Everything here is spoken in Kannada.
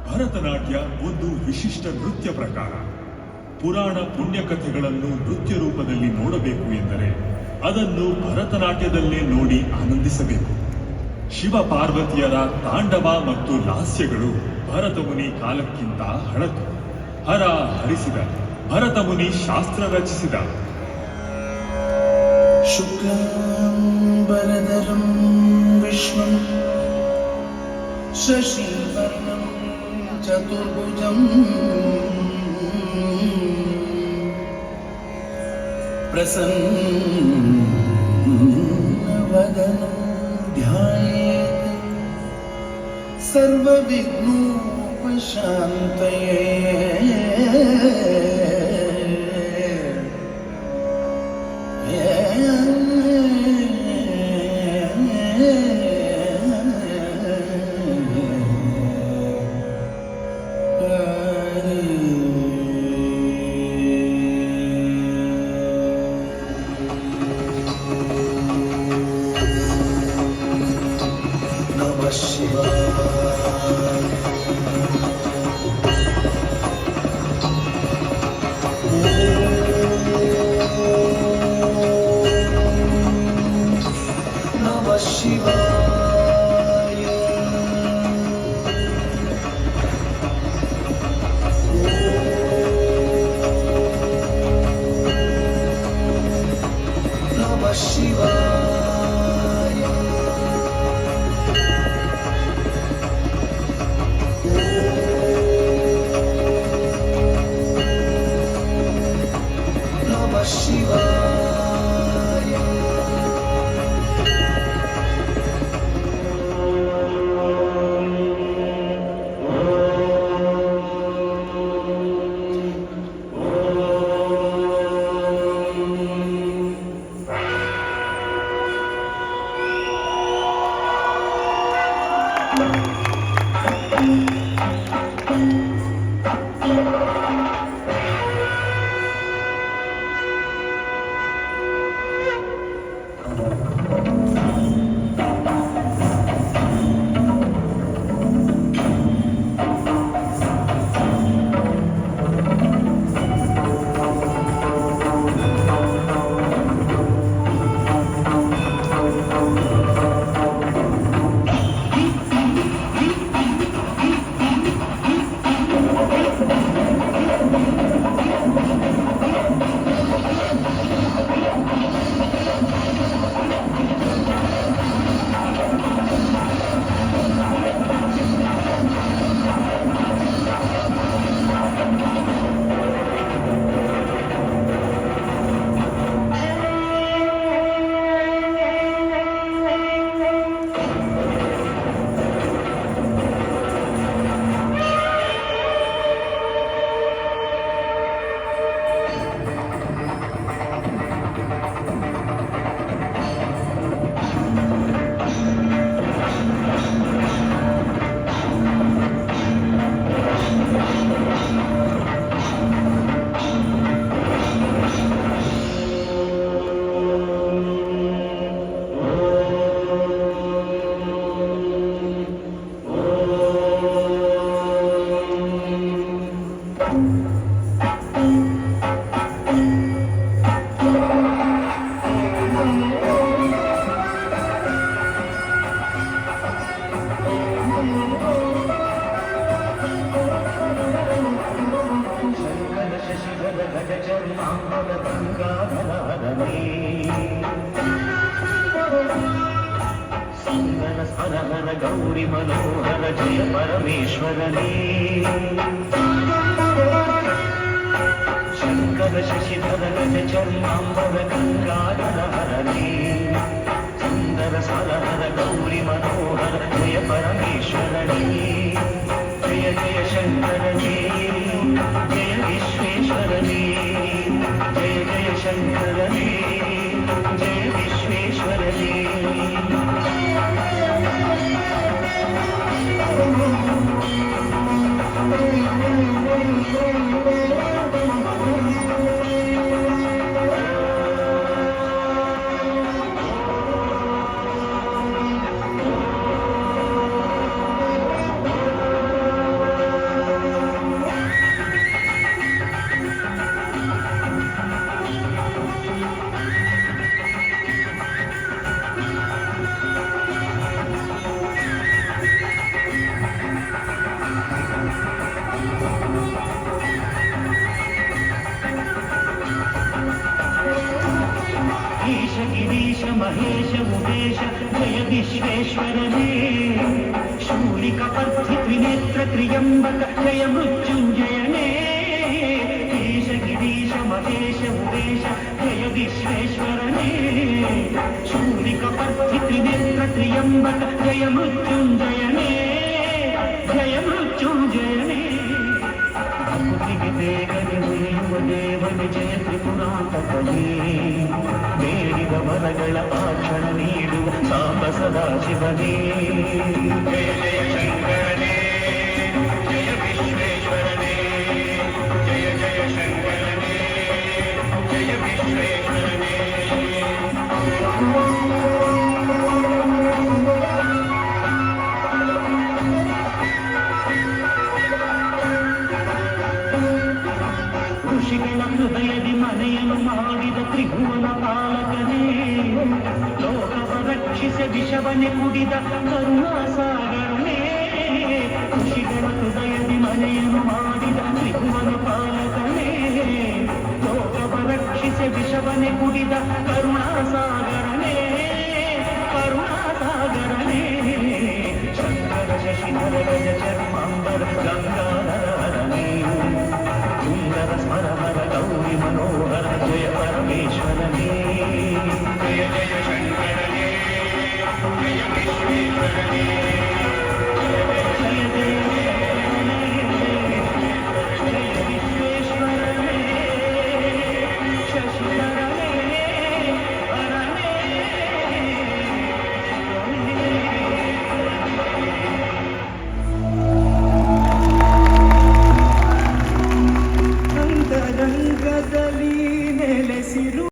ಭರತನಾಟ್ಯ ಒಂದು ವಿಶಿಷ್ಟ ನೃತ್ಯ ಪ್ರಕಾರ. ಪುರಾಣ ಪುಣ್ಯಕಥೆಗಳನ್ನು ನೃತ್ಯ ರೂಪದಲ್ಲಿ ನೋಡಬೇಕು ಎಂದರೆ ಅದನ್ನು ಭರತನಾಟ್ಯದಲ್ಲೇ ನೋಡಿ ಆನಂದಿಸಬೇಕು. ಶಿವ ಪಾರ್ವತಿಯರ ತಾಂಡವ ಮತ್ತು ಲಾಸ್ಯಗಳು ಭರತಮುನಿ ಕಾಲಕ್ಕಿಂತ ಹಳತು. ಹರ ಹರಿಸಿದ ಭರತಮುನಿ ಶಾಸ್ತ್ರ ರಚಿಸಿದ. ಶುಕ್ಲಾಂಬರಧರಂ ವಿಷ್ಣುಂ ಶಶಿವರ್ಣಂ ಚತುರ್ಭುಜಂ ಪ್ರಸನ್ನವದನಂ ಧ್ಯಾಯೇತ್ ಸರ್ವವಿಘ್ನೋಪಶಾಂತಯೇ. गौरी मनोहर जय परमेश्वरने शंकर शशिधर गज चरणांबर गंगाधर हरने सुंदर सरहर गौरी मनोहर जय परमेश्वरने जय जय शंकरने जय विश्वेश्वरने जय जय शंकरने जय विश्वेश्वरने ಮಹೇಶವು ದೇಶ ಜಯ ವಿಶ್ವೇಶ್ವರನೇ ಶೂಲಿಕಪರ್ಥಿ ತ್ರಿನೇತ್ರ ತ್ರಿಯಂಬಕ ಜಯ ಮೃತ್ಯುಂಜಯನೇ ಈಶ ಗಿರೀಶ ಮಹೇಶವು ದೇಶ ಜಯ ವಿಶ್ವೇಶ್ವರನೇ ಶೂಲಿಕಪರ್ಥಿ ತ್ರಿನೇತ್ರ ತ್ರಿಯಂಬಕ ಜಯ ಮೃತ್ಯುಂಜಯನೇ ಜಯ ಮೃತ್ಯುಂಜಯನೇ ಭಕ್ತಿಗೆ ಬೇಗನೆ ಉಳಿಯುವ ದೇವನೇ ಜಯ ತ್ರಿಪುರಾಂತಕನೇ ಬೇಡಿದ ವರಗಳ ಆಕ್ಷಣ ನೀಡುವ ಸಾಂಬ ಸದಾ ಶಿವನೇ ಜಯ ಜಯ ಶಂಕರನೇ ಜಯ ವಿಶ್ವೇಶ್ವರನೇ ಜಯ ಜಯ ಶಂಕರನೇ ಜಯ ವಿಶ್ವೇಶ್ವರನೇ ಋಷಿಗಳ ಹೃದಯದಿ ಮನೆಯನ್ನು ಮಾಡಿದ ತ್ರಿಭುವನ ಪಾಲಕನೇ ಲೋಕವ ರಕ್ಷಿಸಿ ವಿಷವನೆ ಕುಡಿದ ಕರುಣಾಸಾಗರನೇ ಋಷಿಗಳ ಹೃದಯದಿ ಮನೆಯನ್ನು ಮಾಡಿದ ತ್ರಿಭುವನ ಪಾಲಕನೇ ಲೋಕವ ರಕ್ಷಿಸಿ ವಿಷವನೆ ಕುಡಿದ ಕರುಣ